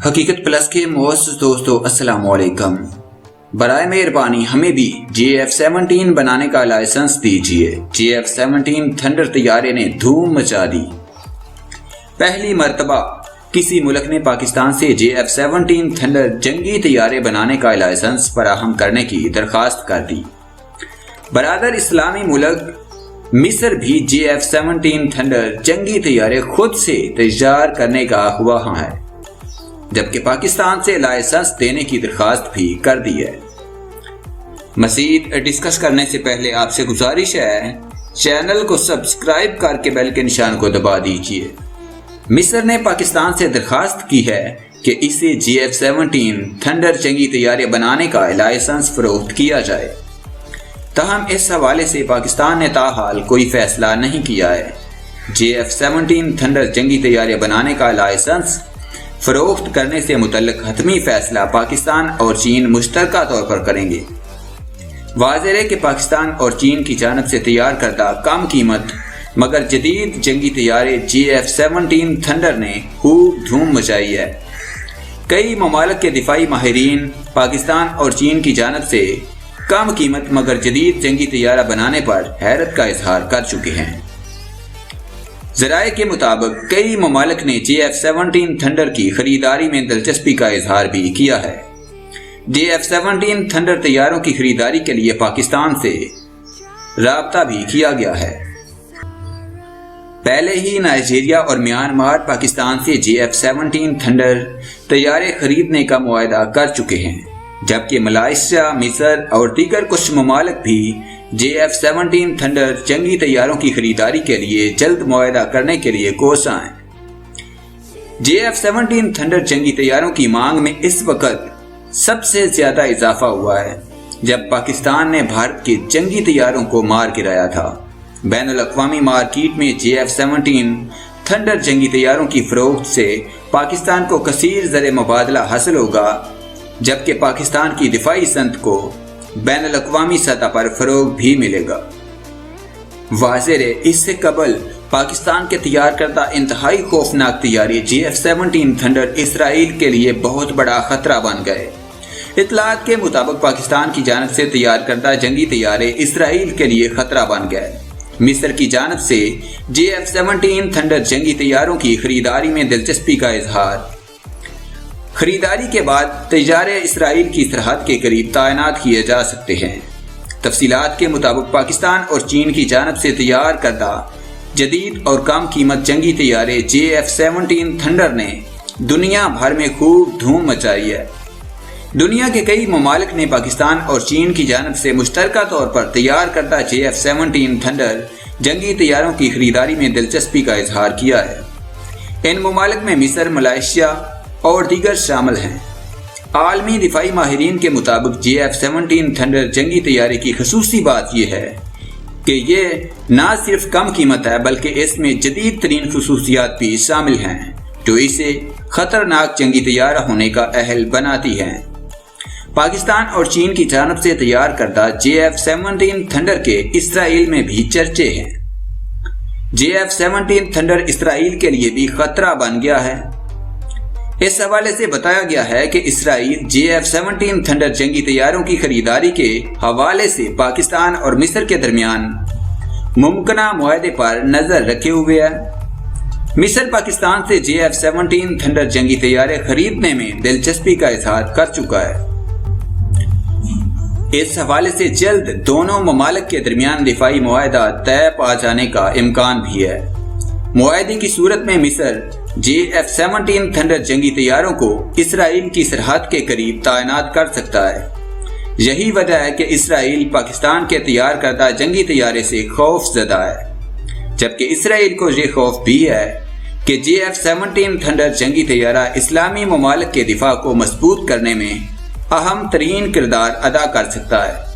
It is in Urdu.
حقیقت پلس کے معزز دوستو السلام علیکم۔ برائے مہربانی ہمیں بھی GF-17 بنانے کا لائسنس دیجیے۔ GF-17 تھنڈر طیارے نے دھوم مچا دی۔ پہلی مرتبہ کسی ملک نے پاکستان سے GF-17 تھنڈر جنگی طیارے بنانے کا لائسنس فراہم کرنے کی درخواست کر دی۔ برادر اسلامی ملک مصر بھی GF-17 تھنڈر جنگی طیارے خود سے تیار کرنے کا خواہاں ہے، جبکہ پاکستان سے لائسنس دینے کی درخواست بھی کر دی ہے۔ مزید ڈسکس کرنے سے پہلے آپ سے گزارش ہے چینل کو سبسکرائب کر کے بیل کے نشان کو دبا دیجیے۔ مصر نے پاکستان سے درخواست کی ہے کہ اسے GF-17 تھنڈر جنگی طیارے بنانے کا لائسنس فروخت کیا جائے، تاہم اس حوالے سے پاکستان نے تاحال کوئی فیصلہ نہیں کیا ہے۔ GF-17 تھنڈر جنگی طیارے بنانے کا لائسنس فروخت کرنے سے متعلق حتمی فیصلہ پاکستان اور چین مشترکہ طور پر کریں گے۔ واضح ہے کہ پاکستان اور چین کی جانب سے تیار کردہ کم قیمت مگر جدید جنگی طیارے GF-17 تھنڈر نے خوب دھوم مچائی ہے۔ کئی ممالک کے دفاعی ماہرین پاکستان اور چین کی جانب سے کم قیمت مگر جدید جنگی طیارہ بنانے پر حیرت کا اظہار کر چکے ہیں۔ ذرائع کے مطابق کئی ممالک نے GF-17 تھنڈر کی خریداری میں دلچسپی کا اظہار بھی کیا ہے۔ GF-17 تھنڈر طیاروں کی خریداری کے لیے پاکستان سے رابطہ بھی کیا گیا ہے۔ پہلے ہی نائجیریا اور میانمار پاکستان سے GF-17 تھنڈر طیارے خریدنے کا معاہدہ کر چکے ہیں، جبکہ ملائیشیا، مصر اور دیگر کچھ ممالک بھی GF-17 تھنڈر جنگی طیاروں کی خریداری کے لیے جلد معاہدہ کرنے کے لیے کوشاں ہیں۔ GF-17 تھنڈر جنگی طیاروں کی مانگ میں اس وقت سب سے زیادہ اضافہ ہوا ہے جب پاکستان نے بھارت کے جنگی طیاروں کو مار گرایا تھا۔ بین الاقوامی مارکیٹ میں GF-17 تھنڈر جنگی طیاروں کی فروخت سے پاکستان کو کثیر زر مبادلہ حاصل ہوگا، جبکہ پاکستان کی دفاعی صنعت کو بین الاقوامی سطح پر فروغ بھی ملے گا۔ واضح ہے اس سے قبل پاکستان کے تیار کردہ انتہائی خوفناک طیارے GF-17 تھنڈر اسرائیل کے لیے بہت بڑا خطرہ بن گئے۔ اطلاعات کے مطابق پاکستان کی جانب سے تیار کردہ جنگی طیارے اسرائیل کے لیے خطرہ بن گئے۔ مصر کی جانب سے GF-17 تھنڈر جنگی طیاروں کی خریداری میں دلچسپی کا اظہار۔ خریداری کے بعد طیارے اسرائیل کی سرحد کے قریب تعینات کیے جا سکتے ہیں۔ تفصیلات کے مطابق پاکستان اور چین کی جانب سے تیار کردہ جدید اور کم قیمت جنگی طیارے GF-17 تھنڈر نے دنیا بھر میں خوب دھوم مچائی ہے۔ دنیا کے کئی ممالک نے پاکستان اور چین کی جانب سے مشترکہ طور پر تیار کردہ GF-17 تھنڈر جنگی طیاروں کی خریداری میں دلچسپی کا اظہار کیا ہے۔ ان ممالک میں مصر، ملائیشیا اور دیگر شامل ہیں۔ عالمی دفاعی ماہرین کے مطابق GF-17 تھنڈر جنگی طیارے کی خصوصی بات یہ ہے کہ یہ نہ صرف کم قیمت ہے بلکہ اس میں جدید ترین خصوصیات بھی شامل ہیں جو اسے خطرناک جنگی طیارہ ہونے کا اہل بناتی ہیں۔ پاکستان اور چین کی جانب سے تیار کردہ GF-17 تھنڈر کے اسرائیل میں بھی چرچے ہیں۔ GF-17 تھنڈر اسرائیل کے لیے بھی خطرہ بن گیا ہے۔ اس حوالے سے بتایا گیا ہے کہ اسرائیل GF-17 تھنڈر جنگی طیاروں کی خریداری کے حوالے سے پاکستان اور مصر کے درمیان ممکنہ معاہدے پر نظر رکھے ہوئے ہے۔ مصر پاکستان سے GF-17 تھنڈر جنگی طیارے خریدنے میں دلچسپی کا اظہار کر چکا ہے۔ اس حوالے سے جلد دونوں ممالک کے درمیان دفاعی معاہدہ طے پا جانے کا امکان بھی ہے۔ معاہدے کی صورت میں مصر GF-17 تھنڈر جنگی طیاروں کو اسرائیل کی سرحد کے قریب تعینات کر سکتا ہے۔ یہی وجہ ہے کہ اسرائیل پاکستان کے تیار کردہ جنگی طیارے سے خوف زدہ ہے، جبکہ اسرائیل کو یہ خوف بھی ہے کہ GF-17 تھنڈر جنگی طیارہ اسلامی ممالک کے دفاع کو مضبوط کرنے میں اہم ترین کردار ادا کر سکتا ہے۔